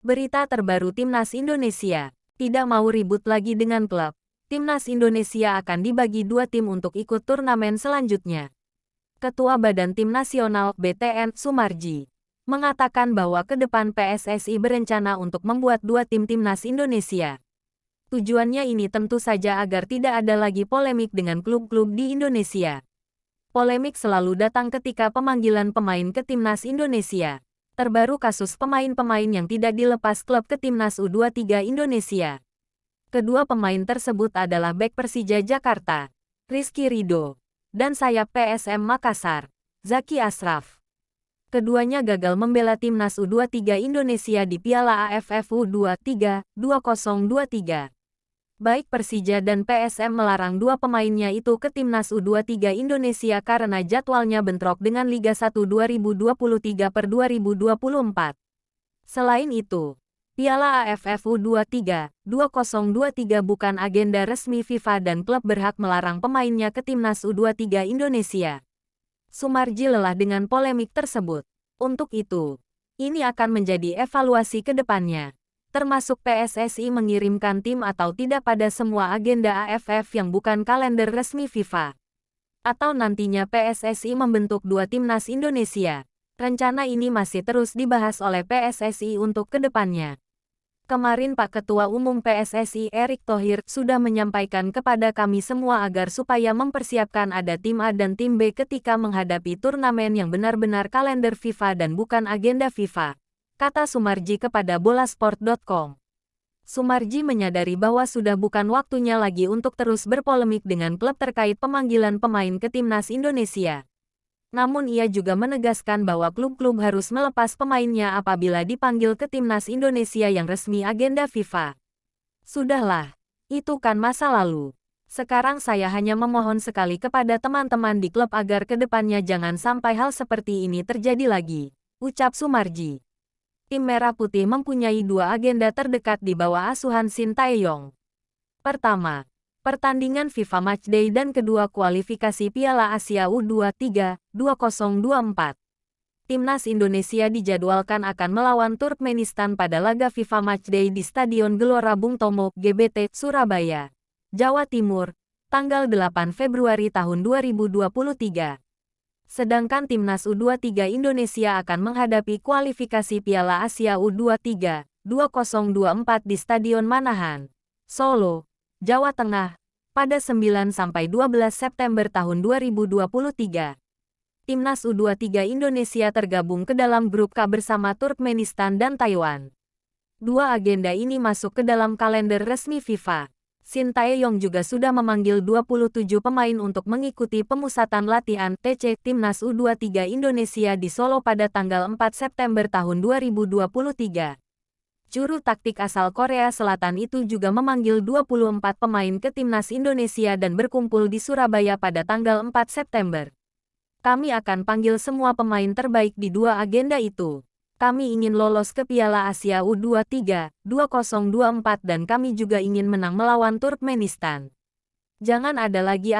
Berita terbaru Timnas Indonesia. Tidak mau ribut lagi dengan klub. Timnas Indonesia akan dibagi dua tim untuk ikut turnamen selanjutnya. Ketua Badan Tim Nasional (BTN) Sumarji mengatakan bahwa ke depan PSSI berencana untuk membuat dua tim Timnas Indonesia. Tujuannya ini tentu saja agar tidak ada lagi polemik dengan klub-klub di Indonesia. Polemik selalu datang ketika pemanggilan pemain ke Timnas Indonesia. Terbaru kasus pemain-pemain yang tidak dilepas klub ke Timnas U23 Indonesia. Kedua pemain tersebut adalah bek Persija Jakarta, Rizky Ridho, dan sayap PSM Makassar, Zaki Ashraf. Keduanya gagal membela Timnas U23 Indonesia di Piala AFF U23 2023. Baik Persija dan PSM melarang dua pemainnya itu ke Timnas U23 Indonesia karena jadwalnya bentrok dengan Liga 1 2023/2024. Selain itu, Piala AFF U23 2023 bukan agenda resmi FIFA dan klub berhak melarang pemainnya ke Timnas U23 Indonesia. Sumarji lelah dengan polemik tersebut. Untuk itu, ini akan menjadi evaluasi ke depannya, termasuk PSSI mengirimkan tim atau tidak pada semua agenda AFF yang bukan kalender resmi FIFA. Atau nantinya PSSI membentuk dua timnas Indonesia. Rencana ini masih terus dibahas oleh PSSI untuk ke depannya. Kemarin Pak Ketua Umum PSSI Erick Thohir sudah menyampaikan kepada kami semua agar supaya mempersiapkan ada tim A dan tim B ketika menghadapi turnamen yang benar-benar kalender FIFA dan bukan agenda FIFA, kata Sumarji kepada Bolasport.com. Sumarji menyadari bahwa sudah bukan waktunya lagi untuk terus berpolemik dengan klub terkait pemanggilan pemain ke Timnas Indonesia. Namun ia juga menegaskan bahwa klub-klub harus melepas pemainnya apabila dipanggil ke Timnas Indonesia yang resmi agenda FIFA. Sudahlah, itu kan masa lalu. Sekarang saya hanya memohon sekali kepada teman-teman di klub agar ke depannya jangan sampai hal seperti ini terjadi lagi, ucap Sumarji. Tim Merah Putih mempunyai dua agenda terdekat di bawah asuhan Shin Tae-yong. Pertama, pertandingan FIFA Matchday dan kedua kualifikasi Piala Asia U23 2024. Timnas Indonesia dijadwalkan akan melawan Turkmenistan pada laga FIFA Matchday di Stadion Gelora Bung Tomo, GBT, Surabaya, Jawa Timur, tanggal 8 Februari tahun 2023. Sedangkan Timnas U23 Indonesia akan menghadapi kualifikasi Piala Asia U23 2024 di Stadion Manahan, Solo, Jawa Tengah, pada 9-12 September tahun 2023. Timnas U23 Indonesia tergabung ke dalam grup K bersama Turkmenistan dan Taiwan. Dua agenda ini masuk ke dalam kalender resmi FIFA. Shin Tae-yong juga sudah memanggil 27 pemain untuk mengikuti pemusatan latihan TC Timnas U23 Indonesia di Solo pada tanggal 4 September tahun 2023. Juru taktik asal Korea Selatan itu juga memanggil 24 pemain ke Timnas Indonesia dan berkumpul di Surabaya pada tanggal 4 September. Kami akan panggil semua pemain terbaik di dua agenda itu. Kami ingin lolos ke Piala Asia U23 2024 dan kami juga ingin menang melawan Turkmenistan. Jangan ada lagi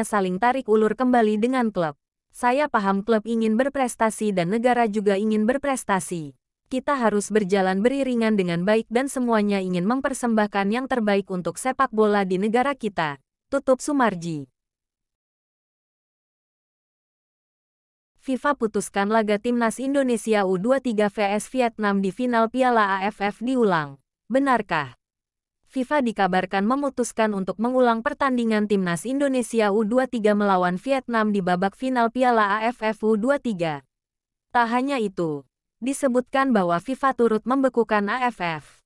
saling tarik ulur kembali dengan klub. Saya paham klub ingin berprestasi dan negara juga ingin berprestasi. Kita harus berjalan beriringan dengan baik dan semuanya ingin mempersembahkan yang terbaik untuk sepak bola di negara kita, tutup Sumarji. FIFA putuskan laga Timnas Indonesia U23 vs Vietnam di final Piala AFF diulang. Benarkah? FIFA dikabarkan memutuskan untuk mengulang pertandingan Timnas Indonesia U23 melawan Vietnam di babak final Piala AFF U23. Tak hanya itu, disebutkan bahwa FIFA turut membekukan AFF.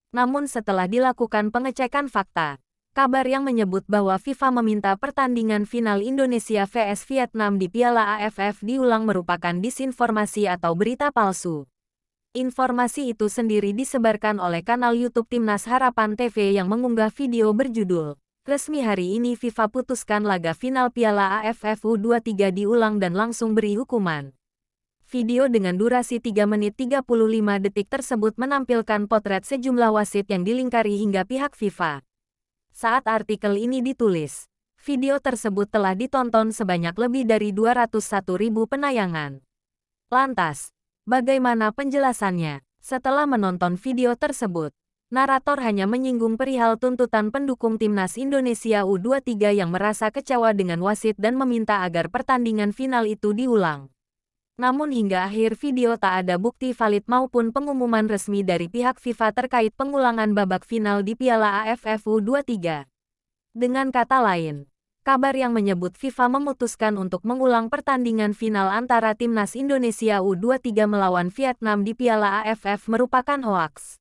Namun setelah dilakukan pengecekan fakta, kabar yang menyebut bahwa FIFA meminta pertandingan final Indonesia vs Vietnam di Piala AFF diulang merupakan disinformasi atau berita palsu. Informasi itu sendiri disebarkan oleh kanal YouTube Timnas Harapan TV yang mengunggah video berjudul "Resmi hari ini FIFA putuskan laga final Piala AFF U23 diulang dan langsung beri hukuman." Video dengan durasi 3 menit 35 detik tersebut menampilkan potret sejumlah wasit yang dilingkari hingga pihak FIFA. Saat artikel ini ditulis, video tersebut telah ditonton sebanyak lebih dari 201.000 penayangan. Lantas, bagaimana penjelasannya? Setelah menonton video tersebut, narator hanya menyinggung perihal tuntutan pendukung timnas Indonesia U23 yang merasa kecewa dengan wasit dan meminta agar pertandingan final itu diulang. Namun hingga akhir video tak ada bukti valid maupun pengumuman resmi dari pihak FIFA terkait pengulangan babak final di Piala AFF U23. Dengan kata lain, kabar yang menyebut FIFA memutuskan untuk mengulang pertandingan final antara timnas Indonesia U23 melawan Vietnam di Piala AFF merupakan hoaks.